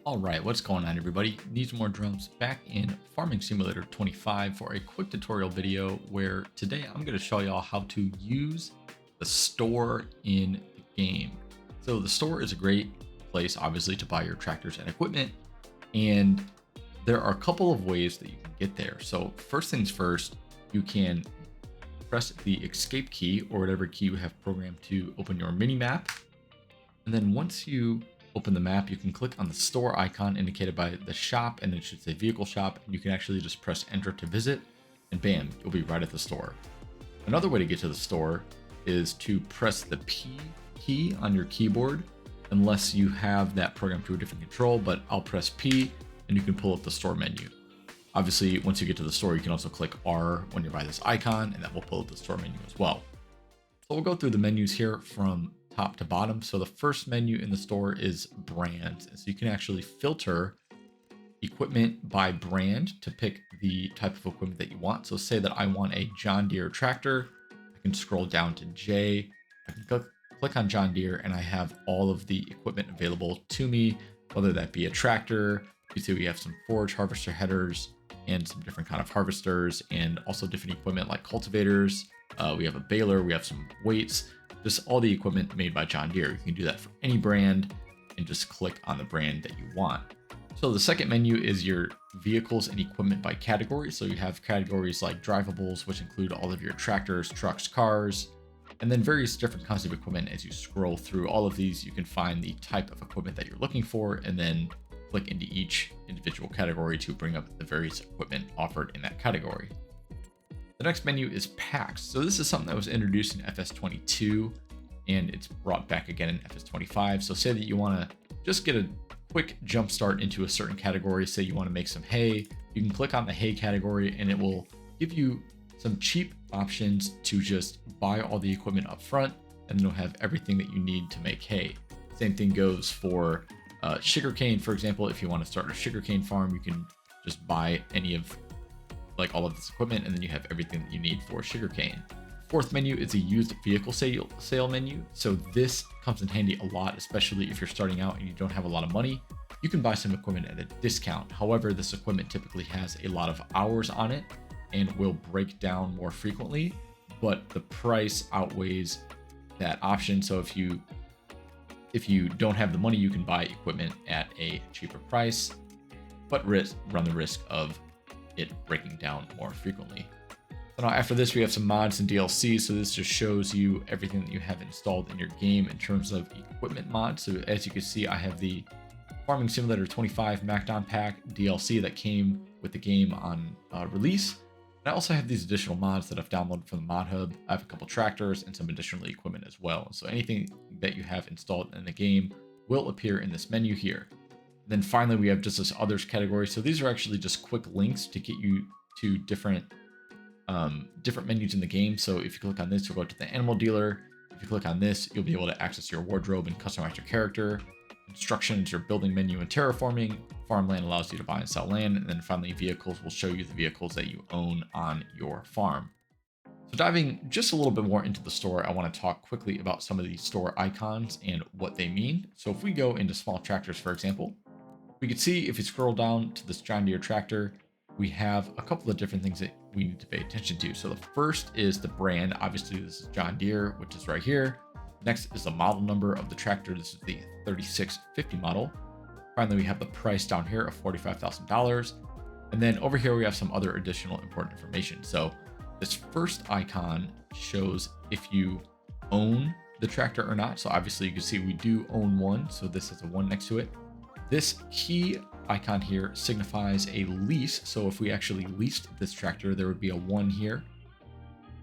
All right, what's going on, everybody? Needs more drums back in Farming Simulator 25 for a quick tutorial video where today I'm going to show y'all how to use the store in the game. So the store is a great place, obviously, to buy your tractors and equipment, and there are a couple of ways that you can get there. So first things first, you can press the escape key or whatever key you have programmed to open your mini map, and then once you open the map, you can click on the store icon indicated by the shop, and it should say vehicle shop, and you can actually just press enter to visit, and bam, you'll be right at the store. Another way to get to the store is to press the P key on your keyboard, unless you have that programmed to a different control, but I'll press P and you can pull up the store menu. Obviously, once you get to the store, you can also click R when you're by this icon, and that will pull up the store menu as well. So we'll go through the menus here from top to bottom. So the first menu in the store is brands. And so you can actually filter equipment by brand to pick the type of equipment that you want. So say that I want a John Deere tractor. I can scroll down to J. I can click on John Deere and I have all of the equipment available to me, whether that be a tractor. You see we have some forage harvester headers and some different kind of harvesters, and also different equipment like cultivators. We have a baler, we have some weights, just all the equipment made by John Deere. You can do that for any brand and just click on the brand that you want. So the second menu is your vehicles and equipment by category. So you have categories like drivables, which include all of your tractors, trucks, cars, and then various different kinds of equipment. As you scroll through all of these, you can find the type of equipment that you're looking for, and then click into each individual category to bring up the various equipment offered in that category. The next menu is packs. So this is something that was introduced in FS22 and it's brought back again in FS25. So say that you want to just get a quick jump start into a certain category. Say you want to make some hay, you can click on the hay category and it will give you some cheap options to just buy all the equipment up front, and then you'll have everything that you need to make hay. Same thing goes for sugarcane, for example. If you want to start a sugarcane farm, you can just buy any of all of this equipment, and then you have everything that you need for sugarcane. Fourth menu is a used vehicle sale menu. So this comes in handy a lot, especially if you're starting out and you don't have a lot of money. You can buy some equipment at a discount. However, this equipment typically has a lot of hours on it and will break down more frequently, but the price outweighs that option. So if you don't have the money, you can buy equipment at a cheaper price, but run the risk of it breaking down more frequently. So now after this, we have some mods and DLC. So this just shows you everything that you have installed in your game in terms of equipment mods. So as you can see, I have the Farming Simulator 25 Macdon Pack DLC that came with the game on release. And I also have these additional mods that I've downloaded from the mod hub. I have a couple tractors and some additional equipment as well. So anything that you have installed in the game will appear in this menu here. Then finally, we have just this others category. So these are actually just quick links to get you to different menus in the game. So if you click on this, you'll go to the animal dealer. If you click on this, you'll be able to access your wardrobe and customize your character. Instructions, your building menu and terraforming. Farmland allows you to buy and sell land. And then finally, vehicles will show you the vehicles that you own on your farm. So diving just a little bit more into the store, I want to talk quickly about some of these store icons and what they mean. So if we go into small tractors, for example, we can see if you scroll down to this John Deere tractor, we have a couple of different things that we need to pay attention to. So the first is the brand. Obviously, this is John Deere, which is right here. Next is the model number of the tractor. This is the 3650 model. Finally, we have the price down here of $45,000. And then over here, we have some other additional important information. So this first icon shows if you own the tractor or not. So obviously you can see we do own one. So this has a 1 next to it. This key icon here signifies a lease. So if we actually leased this tractor, there would be a 1 here.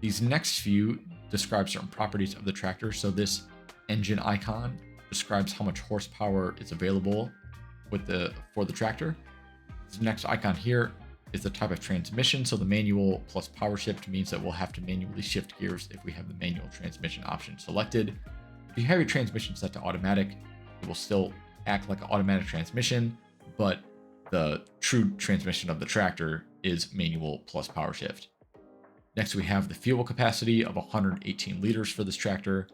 These next few describe certain properties of the tractor. So this engine icon describes how much horsepower is available for the tractor. This next icon here is the type of transmission. So the manual plus power shift means that we'll have to manually shift gears if we have the manual transmission option selected. If you have your transmission set to automatic, it will still act like an automatic transmission, but the true transmission of the tractor is manual plus power shift. Next, we have the fuel capacity of 118 liters for this tractor.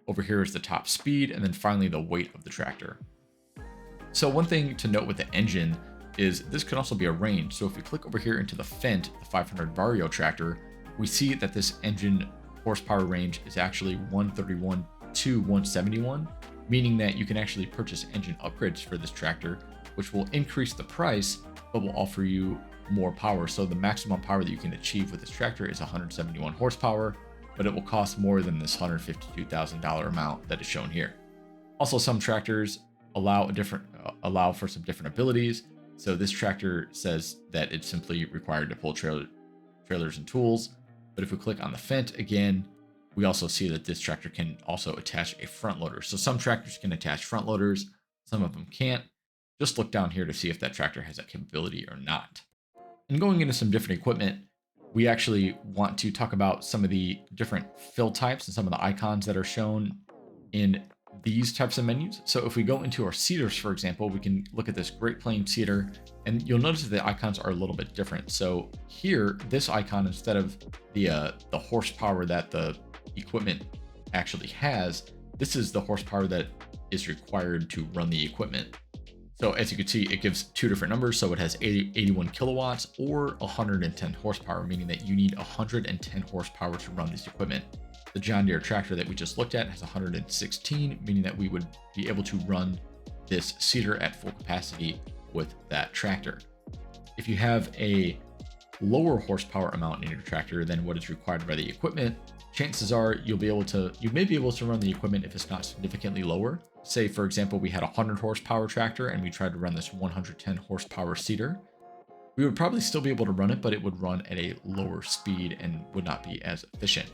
Over here is the top speed, and then finally the weight of the tractor. So one thing to note with the engine is this can also be a range. So if we click over here into the Fendt, the 500 Vario tractor, we see that this engine horsepower range is actually 131 to 171, meaning that you can actually purchase engine upgrades for this tractor, which will increase the price, but will offer you more power. So the maximum power that you can achieve with this tractor is 171 horsepower, but it will cost more than this $152,000 amount that is shown here. Also, some tractors allow for some different abilities. So this tractor says that it's simply required to pull trailers and tools. But if we click on the Fendt again, we also see that this tractor can also attach a front loader. So some tractors can attach front loaders, some of them can't. Just look down here to see if that tractor has that capability or not. And going into some different equipment, we actually want to talk about some of the different fill types and some of the icons that are shown in these types of menus. So if we go into our seeders, for example, we can look at this Great Plains seeder, and you'll notice that the icons are a little bit different. So here, this icon, instead of the horsepower that the equipment actually has, this is the horsepower that is required to run the equipment. So as you can see, it gives two different numbers. So it has 81 kilowatts or 110 horsepower, meaning that you need 110 horsepower to run this equipment. The John Deere tractor that we just looked at has 116, meaning that we would be able to run this seeder at full capacity with that tractor. If you have a lower horsepower amount in your tractor than what is required by the equipment, chances are you may be able to run the equipment if it's not significantly lower. Say, for example, we had a 100 horsepower tractor and we tried to run this 110 horsepower seeder. We would probably still be able to run it, but it would run at a lower speed and would not be as efficient.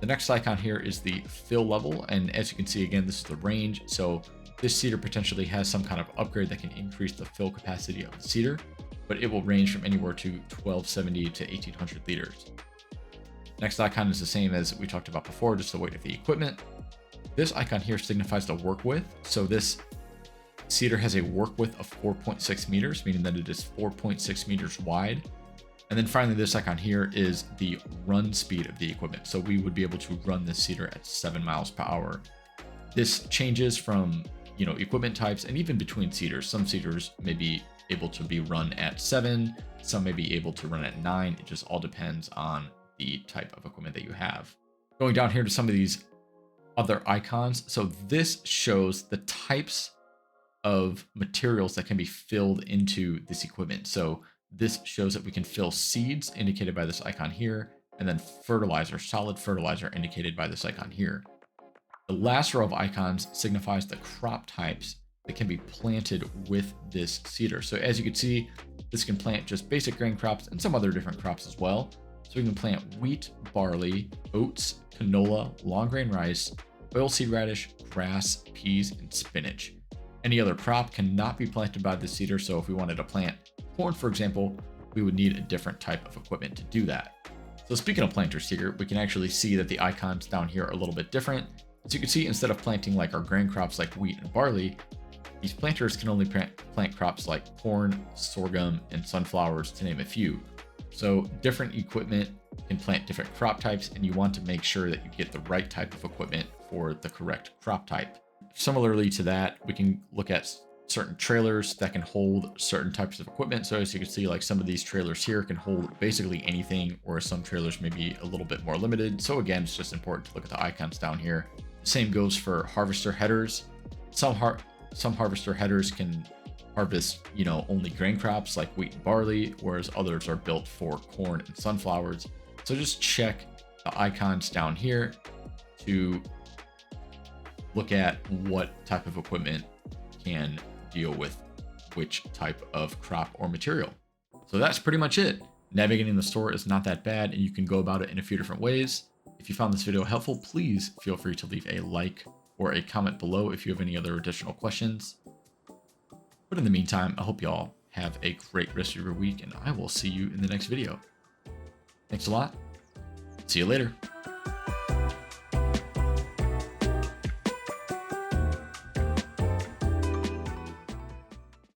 The next icon here is the fill level. And as you can see, again, this is the range. So this seeder potentially has some kind of upgrade that can increase the fill capacity of the seeder, but it will range from anywhere to 1270 to 1800 liters. Next icon is the same as we talked about before, just the weight of the equipment. This icon here signifies the work width. So this seeder has a work width of 4.6 meters, meaning that it is 4.6 meters wide. And then finally, this icon here is the run speed of the equipment. So we would be able to run this seeder at 7 miles per hour. This changes from, equipment types and even between seeders. Some seeders may be able to be run at 7, some may be able to run at 9. It just all depends on the type of equipment that you have. Going down here to some of these other icons. So this shows the types of materials that can be filled into this equipment. So this shows that we can fill seeds, indicated by this icon here, and then fertilizer, solid fertilizer, indicated by this icon here. The last row of icons signifies the crop types that can be planted with this seeder. So as you can see, this can plant just basic grain crops and some other different crops as well. So we can plant wheat, barley, oats, canola, long grain rice, oilseed radish, grass, peas, and spinach. Any other crop cannot be planted by the seeder. So if we wanted to plant corn, for example, we would need a different type of equipment to do that. So speaking of planters here, we can actually see that the icons down here are a little bit different. As you can see, instead of planting like our grain crops like wheat and barley, these planters can only plant crops like corn, sorghum, and sunflowers, to name a few. So different equipment can plant different crop types, and you want to make sure that you get the right type of equipment for the correct crop type. Similarly to that, we can look at certain trailers that can hold certain types of equipment. So as you can see, like some of these trailers here can hold basically anything, or some trailers may be a little bit more limited. So again, it's just important to look at the icons down here. Same goes for harvester headers. Some harvester headers can harvest, only grain crops like wheat and barley, whereas others are built for corn and sunflowers. So just check the icons down here to look at what type of equipment can deal with which type of crop or material. So that's pretty much it. Navigating the store is not that bad, and you can go about it in a few different ways. If you found this video helpful, please feel free to leave a like or a comment below if you have any other additional questions. But in the meantime, I hope y'all have a great rest of your week, and I will see you in the next video. Thanks a lot. See you later.